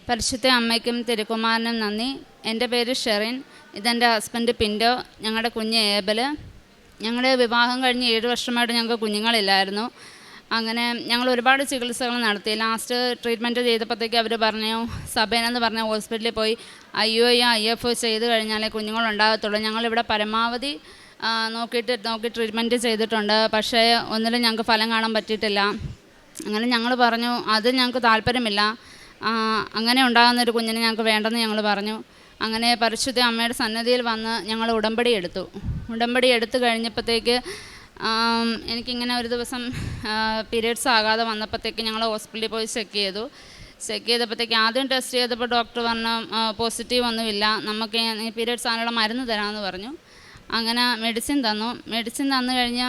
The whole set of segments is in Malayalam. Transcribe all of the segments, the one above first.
പരിശുദ്ധ അമ്മയ്ക്കും തിരുക്കുമാരനും നന്ദി. എൻ്റെ പേര് ഷെറിൻ, ഇതെൻ്റെ ഹസ്ബൻഡ് പിൻറ്റോ, ഞങ്ങളുടെ കുഞ്ഞ് ഏബൽ. ഞങ്ങളുടെ വിവാഹം കഴിഞ്ഞ് 7 വർഷമായിട്ട് ഞങ്ങൾക്ക് കുഞ്ഞുങ്ങളില്ലായിരുന്നു. അങ്ങനെ ഞങ്ങൾ ഒരുപാട് ചികിത്സകൾ നടത്തി. ലാസ്റ്റ് ട്രീറ്റ്മെൻറ്റ് ചെയ്തപ്പോഴത്തേക്ക് അവർ പറഞ്ഞു, സഭേനെന്ന് പറഞ്ഞ ഹോസ്പിറ്റലിൽ പോയി IUI ചെയ്ത് കഴിഞ്ഞാലേ കുഞ്ഞുങ്ങളുണ്ടാകത്തുള്ളൂ. ഞങ്ങളിവിടെ പരമാവധി നോക്കി ട്രീറ്റ്മെൻറ്റ് ചെയ്തിട്ടുണ്ട്. പക്ഷേ ഒന്നിലും ഞങ്ങൾക്ക് ഫലം കാണാൻ പറ്റിയിട്ടില്ല. അങ്ങനെ ഞങ്ങൾ പറഞ്ഞു അത് ഞങ്ങൾക്ക് താല്പര്യമില്ല, അങ്ങനെ ഉണ്ടാകുന്നൊരു കുഞ്ഞിനെ ഞങ്ങൾക്ക് വേണ്ടെന്ന് ഞങ്ങൾ പറഞ്ഞു. അങ്ങനെ പരിശുദ്ധ അമ്മയുടെ സന്നിധിയിൽ വന്ന് ഞങ്ങൾ ഉടമ്പടി എടുത്തു കഴിഞ്ഞപ്പോഴത്തേക്ക് എനിക്കിങ്ങനെ ഒരു ദിവസം പീരിയഡ്സ് ആകാതെ വന്നപ്പോഴത്തേക്ക് ഞങ്ങൾ ഹോസ്പിറ്റലിൽ പോയി ചെക്ക് ചെയ്തപ്പോഴത്തേക്ക് ആദ്യം ടെസ്റ്റ് ചെയ്തപ്പോൾ ഡോക്ടർ പറഞ്ഞു പോസിറ്റീവ് ഒന്നുമില്ല, നമുക്ക് പീരിയഡ്സ് ആകാനുള്ള മരുന്ന് തരാമെന്ന് പറഞ്ഞു. അങ്ങനെ മെഡിസിൻ തന്നു കഴിഞ്ഞ്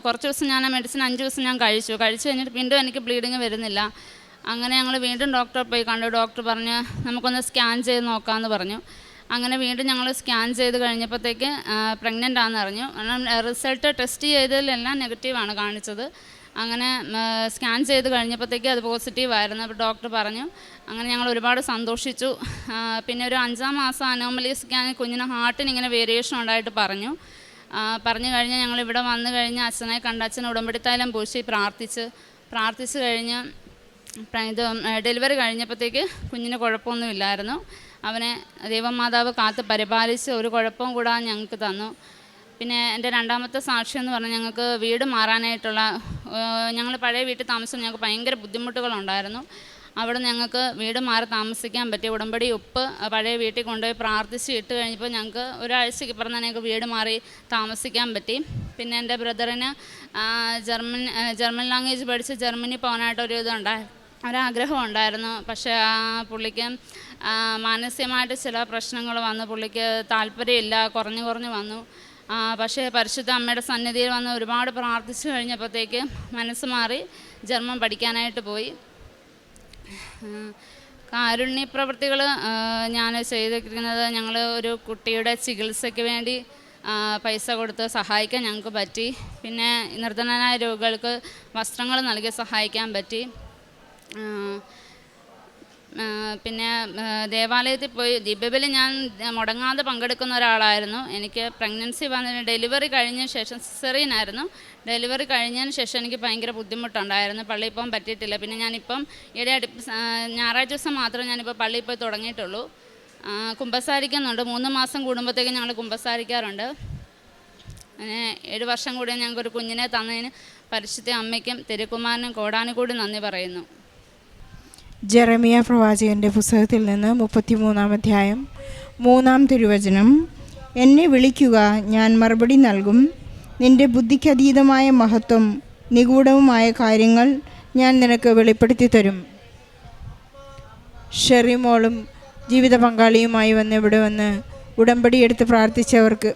കുറച്ച് ദിവസം ഞാൻ ആ മെഡിസിൻ 5 ദിവസം ഞാൻ കഴിച്ചു കഴിഞ്ഞിട്ട് വീണ്ടും എനിക്ക് ബ്ലീഡിങ് വരുന്നില്ല. അങ്ങനെ ഞങ്ങൾ വീണ്ടും ഡോക്ടറെ പോയി കണ്ടു. ഡോക്ടർ പറഞ്ഞ് നമുക്കൊന്ന് സ്കാൻ ചെയ്ത് നോക്കാമെന്ന് പറഞ്ഞു. അങ്ങനെ വീണ്ടും ഞങ്ങൾ സ്കാൻ ചെയ്ത് കഴിഞ്ഞപ്പോഴത്തേക്ക് പ്രഗ്നൻ്റ് ആണെന്ന് അറിഞ്ഞു. റിസൾട്ട് ടെസ്റ്റ് ചെയ്തതിലെല്ലാം നെഗറ്റീവാണ് കാണിച്ചത്. അങ്ങനെ സ്കാൻ ചെയ്ത് കഴിഞ്ഞപ്പോഴത്തേക്ക് അത് പോസിറ്റീവായിരുന്നു. അപ്പോൾ ഡോക്ടർ പറഞ്ഞു. അങ്ങനെ ഞങ്ങൾ ഒരുപാട് സന്തോഷിച്ചു. പിന്നെ ഒരു 5-ാം മാസം അനോമലി സ്കാനിൽ കുഞ്ഞിന് ഹാർട്ടിന് ഇങ്ങനെ വേരിയേഷൻ ഉണ്ടായിട്ട് പറഞ്ഞു കഴിഞ്ഞ് ഞങ്ങളിവിടെ വന്നു കഴിഞ്ഞ് അച്ഛനെ കണ്ട് അച്ഛൻ ഉടമ്പടിത്തൈലം പൂശി പ്രാർത്ഥിച്ച് കഴിഞ്ഞ് ഇത് ഡെലിവറി കഴിഞ്ഞപ്പോഴത്തേക്ക് കുഞ്ഞിന് കുഴപ്പമൊന്നുമില്ലായിരുന്നു. അവനെ ദൈവമാതാവ് കാത്ത് പരിപാലിച്ച് ഒരു കുഴപ്പവും കൂടാതെ ഞങ്ങൾക്ക് തന്നു. പിന്നെ എൻ്റെ രണ്ടാമത്തെ സാക്ഷ്യം എന്ന് പറഞ്ഞാൽ ഞങ്ങൾക്ക് വീട് മാറാനായിട്ടുള്ള ഞങ്ങൾ പഴയ വീട്ടിൽ താമസം ഞങ്ങൾക്ക് ഭയങ്കര ബുദ്ധിമുട്ടുകളുണ്ടായിരുന്നു. അവിടെ ഞങ്ങൾക്ക് വീട് മാറി താമസിക്കാൻ പറ്റി. ഉടമ്പടി ഉപ്പ് പഴയ വീട്ടിൽ കൊണ്ടുപോയി പ്രാർത്ഥിച്ച് ഇട്ട് കഴിഞ്ഞപ്പോൾ ഞങ്ങൾക്ക് ഒരാഴ്ചയ്ക്ക് ഇപ്പുറം തന്നെ ഞങ്ങൾക്ക് വീട് മാറി താമസിക്കാൻ പറ്റി. പിന്നെ എൻ്റെ ബ്രദറിന് ജർമ്മൻ ലാംഗ്വേജ് പഠിച്ച് ജർമ്മനി പോകാനായിട്ടൊരു ഒരാഗ്രഹം ഉണ്ടായിരുന്നു. പക്ഷേ പുള്ളിക്ക് മാനസികമായിട്ട് ചില പ്രശ്നങ്ങൾ വന്നു. പുള്ളിക്ക് താല്പര്യമില്ല, കുറഞ്ഞു വന്നു. പക്ഷേ പരിശുദ്ധ അമ്മയുടെ സന്നിധിയിൽ വന്ന് ഒരുപാട് പ്രാർത്ഥിച്ചു കഴിഞ്ഞപ്പോഴത്തേക്ക് മനസ്സ് മാറി ജർമ്മൻ പഠിക്കാനായിട്ട് പോയി. കാരുണ്യ പ്രവൃത്തികൾ ഞാൻ ചെയ്തിരിക്കുന്നത്, ഞങ്ങൾ ഒരു കുട്ടിയുടെ ചികിത്സയ്ക്ക് വേണ്ടി പൈസ കൊടുത്ത് സഹായിക്കാൻ ഞങ്ങൾക്ക് പറ്റി. പിന്നെ നിർധനനായ രോഗികൾക്ക് വസ്ത്രങ്ങൾ നൽകി സഹായിക്കാൻ പറ്റി. പിന്നെ ദേവാലയത്തിൽ പോയി ദിവ്യബലി ഞാൻ മുടങ്ങാതെ പങ്കെടുക്കുന്ന ഒരാളായിരുന്നു. എനിക്ക് പ്രഗ്നൻസി വന്നതിന് ഡെലിവറി കഴിഞ്ഞ ശേഷം സിസേറിയനായിരുന്നു. ഡെലിവറി കഴിഞ്ഞതിന് ശേഷം എനിക്ക് ഭയങ്കര ബുദ്ധിമുട്ടുണ്ടായിരുന്നു. പള്ളിയിൽ പോകാൻ പറ്റിയിട്ടില്ല. പിന്നെ ഞാനിപ്പം ഞായറാഴ്ച ദിവസം മാത്രമേ ഞാനിപ്പോൾ പള്ളിയിൽ പോയി തുടങ്ങിയിട്ടുള്ളൂ. കുമ്പസാരിക്കുന്നുണ്ട്. 3 മാസം കൂടുമ്പോഴത്തേക്കും ഞങ്ങൾ കുമ്പസാരിക്കാറുണ്ട്. അങ്ങനെ 7 വർഷം കൂടി ഞങ്ങൾക്കൊരു കുഞ്ഞിനെ തന്നതിന് പരിശുദ്ധ അമ്മയ്ക്കും തിരുക്കുമാരനും കോടാനുകൂടി നന്ദി പറയുന്നു. ജെറമിയ പ്രവാചകൻ്റെ പുസ്തകത്തിൽ നിന്ന് 33-ാം അധ്യായം 3-ാം തിരുവചനം. എന്നെ വിളിക്കുക, ഞാൻ മറുപടി നൽകും. നിന്റെ ബുദ്ധിക്കതീതമായ മഹത്വം, നിഗൂഢവുമായ കാര്യങ്ങൾ ഞാൻ നിനക്ക് വെളിപ്പെടുത്തി തരും. ഷെറിമോളും ജീവിത പങ്കാളിയുമായി ഇവിടെ വന്ന് ഉടമ്പടി എടുത്ത്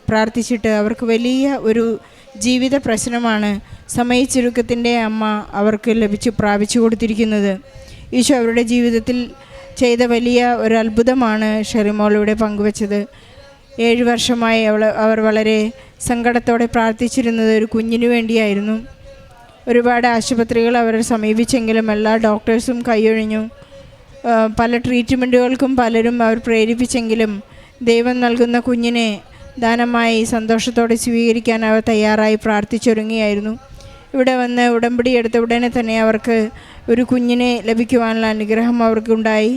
പ്രാർത്ഥിച്ചിട്ട് അവർക്ക് വലിയ ഒരു ജീവിത പ്രശ്നമാണ് സമയച്ചുരുക്കത്തിൻ്റെ അമ്മ അവർക്ക് പ്രാപിച്ചു കൊടുത്തിരിക്കുന്നത്. ഈശോ അവരുടെ ജീവിതത്തിൽ ചെയ്ത വലിയ ഒരു അത്ഭുതമാണ് ഷെറിമോളിവിടെ പങ്കുവച്ചത്. 7 വർഷമായി അവർ വളരെ സങ്കടത്തോടെ പ്രാർത്ഥിച്ചിരുന്നത് ഒരു കുഞ്ഞിനു വേണ്ടിയായിരുന്നു. ഒരുപാട് ആശുപത്രികൾ അവരെ സമീപിച്ചെങ്കിലും എല്ലാ ഡോക്ടേഴ്സും കൈയൊഴിഞ്ഞു. പല ട്രീറ്റ്മെൻറ്റുകൾക്കും പലരും അവർ പ്രേരിപ്പിച്ചെങ്കിലും ദൈവം നൽകുന്ന കുഞ്ഞിനെ ദാനമായി സന്തോഷത്തോടെ സ്വീകരിക്കാൻ അവർ തയ്യാറായി പ്രാർത്ഥിച്ചൊരുങ്ങിയായിരുന്നു. ഇവിടെ വന്ന് ഉടമ്പടി എടുത്ത ഉടനെ തന്നെ അവർക്ക് ഒരു കുഞ്ഞിനെ ലഭിക്കുവാനുള്ള അനുഗ്രഹം അവർക്കുണ്ടായി.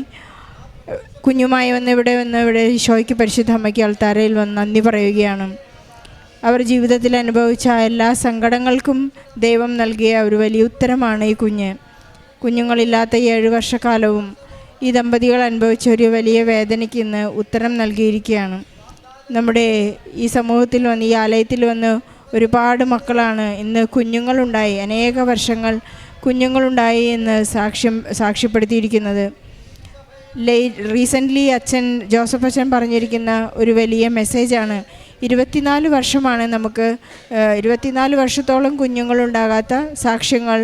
കുഞ്ഞുമായി ഇവിടെ ഈശോയ്ക്ക് പരിശുദ്ധ അമ്മയ്ക്ക് അൾത്താരയിൽ വന്ന് നന്ദി പറയുകയാണ്. അവർ ജീവിതത്തിൽ അനുഭവിച്ച എല്ലാ സങ്കടങ്ങൾക്കും ദൈവം നൽകിയ ഒരു വലിയ ഉത്തരമാണ് ഈ കുഞ്ഞുങ്ങളില്ലാത്ത 7 വർഷക്കാലവും ഈ ദമ്പതികൾ അനുഭവിച്ച ഒരു വലിയ വേദനയ്ക്ക് ഇന്ന് ഉത്തരം നൽകിയിരിക്കുകയാണ്. നമ്മുടെ ഈ സമൂഹത്തിൽ വന്ന്, ഈ ആലയത്തിൽ വന്ന് ഒരുപാട് മക്കളാണ് ഇന്ന് കുഞ്ഞുങ്ങളുണ്ടായി, അനേക വർഷങ്ങൾ കുഞ്ഞുങ്ങളുണ്ടായി എന്ന് സാക്ഷ്യപ്പെടുത്തിയിരിക്കുന്നത്. റീസെൻ്റ്ലി ജോസഫ് അച്ഛൻ പറഞ്ഞിരിക്കുന്ന ഒരു വലിയ മെസ്സേജാണ്. 24 വർഷമാണ് നമുക്ക് 24 വർഷത്തോളം കുഞ്ഞുങ്ങളുണ്ടാകാത്ത സാക്ഷ്യങ്ങൾ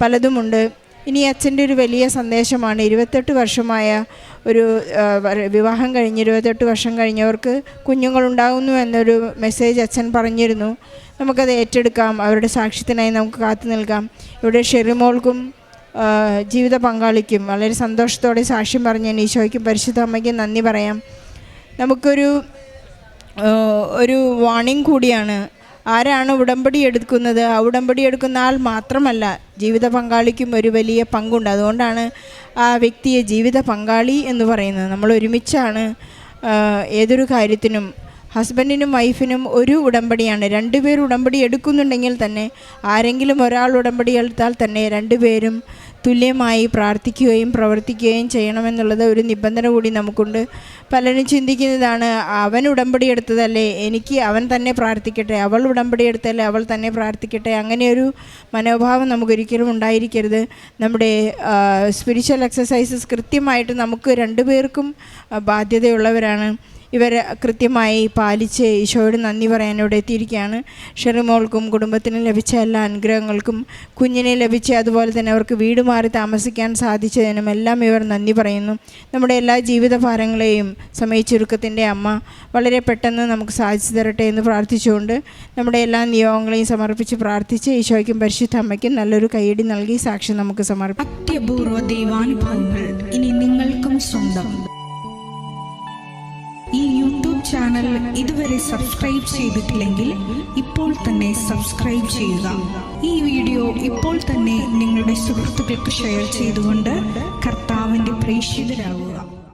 പലതുമുണ്ട്. ഇനി അച്ഛൻ്റെ ഒരു വലിയ സന്ദേശമാണ് 28 വർഷമായ ഒരു വിവാഹം കഴിഞ്ഞ് 28 വർഷം കഴിഞ്ഞവർക്ക് കുഞ്ഞുങ്ങളുണ്ടാകുന്നു എന്നൊരു മെസ്സേജ് അച്ഛൻ പറഞ്ഞിരുന്നു. നമുക്കത് ഏറ്റെടുക്കാം. അവരുടെ സാക്ഷ്യത്തിനായി നമുക്ക് കാത്തു നിൽക്കാം. ഇവിടെ ഷെറിമോൾക്കും ജീവിത പങ്കാളിക്കും വളരെ സന്തോഷത്തോടെ സാക്ഷ്യം പറഞ്ഞ ഈശോയ്ക്കും പരിശുദ്ധ അമ്മയ്ക്കും നന്ദി പറയാം. നമുക്കൊരു വാണിംഗ് കൂടിയാണ്. ആരാണ് ഉടമ്പടി എടുക്കുന്നത്? ആ ഉടമ്പടി എടുക്കുന്ന ആൾ മാത്രമല്ല, ജീവിത പങ്കാളിക്കും ഒരു വലിയ പങ്കുണ്ട്. അതുകൊണ്ടാണ് ആ വ്യക്തിയെ ജീവിത പങ്കാളി എന്ന് പറയുന്നത്. നമ്മൾ ഒരുമിച്ചാണ് ഏതൊരു കാര്യത്തിനും. ഹസ്ബൻഡിനും വൈഫിനും ഒരു ഉടമ്പടിയാണ്. രണ്ടുപേർ ഉടമ്പടി എടുക്കുന്നുണ്ടെങ്കിൽ തന്നെ, ആരെങ്കിലും ഒരാൾ ഉടമ്പടി എടുത്താൽ തന്നെ രണ്ടുപേരും തുല്യമായി പ്രാർത്ഥിക്കുകയും പ്രവർത്തിക്കുകയും ചെയ്യണമെന്നുള്ളത് ഒരു നിബന്ധന കൂടി നമുക്കുണ്ട്. പലരും ചിന്തിക്കുന്നതാണ്, അവൻ ഉടമ്പടി എടുത്തതല്ലേ, എനിക്ക് അവൻ തന്നെ പ്രാർത്ഥിക്കട്ടെ, അവൾ ഉടമ്പടി എടുത്തല്ലേ അവൾ തന്നെ പ്രാർത്ഥിക്കട്ടെ. അങ്ങനെയൊരു മനോഭാവം നമുക്കൊരിക്കലും ഉണ്ടായിരിക്കരുത്. നമ്മുടെ സ്പിരിച്വൽ എക്സസൈസസ് കൃത്യമായിട്ട് നമുക്ക് രണ്ടുപേർക്കും ബാധ്യതയുള്ളവരാണ്. ഇവർ കൃത്യമായി പാലിച്ച് ഈശോയോട് നന്ദി പറയാൻ ഇവിടെ എത്തിയിരിക്കുകയാണ്. ഷെറിമോൾക്കും കുടുംബത്തിനും ലഭിച്ച എല്ലാ അനുഗ്രഹങ്ങൾക്കും, കുഞ്ഞിനെ ലഭിച്ച അതുപോലെ തന്നെ അവർക്ക് വീട് മാറി താമസിക്കാൻ സാധിച്ചതിനും എല്ലാം ഇവർ നന്ദി പറയുന്നു. നമ്മുടെ എല്ലാ ജീവിത ഭാരങ്ങളെയും സമയച്ചുരുക്കത്തിൻ്റെ അമ്മ വളരെ പെട്ടെന്ന് നമുക്ക് സാധിച്ചു തരട്ടെ എന്ന് പ്രാർത്ഥിച്ചുകൊണ്ട് നമ്മുടെ എല്ലാ നിയോഗങ്ങളെയും സമർപ്പിച്ച് പ്രാർത്ഥിച്ച് ഈശോയ്ക്കും പരിശുദ്ധ അമ്മയ്ക്കും നല്ലൊരു കൈയടി നൽകി സാക്ഷ്യം നമുക്ക് സമർപ്പിക്കാം. അത്യപൂർവ ദൈവാനുഭവങ്ങൾ ഇനി നിങ്ങൾക്കും സ്വന്തം. ഈ യൂട്യൂബ് ചാനൽ ഇതുവരെ സബ്സ്ക്രൈബ് ചെയ്തിട്ടില്ലെങ്കിൽ ഇപ്പോൾ തന്നെ സബ്സ്ക്രൈബ് ചെയ്യുക. ഈ വീഡിയോ ഇപ്പോൾ തന്നെ നിങ്ങളുടെ സുഹൃത്തുക്കൾക്ക് ഷെയർ ചെയ്തുകൊണ്ട് കർത്താവിൻ്റെ പ്രേക്ഷിതരാകുക.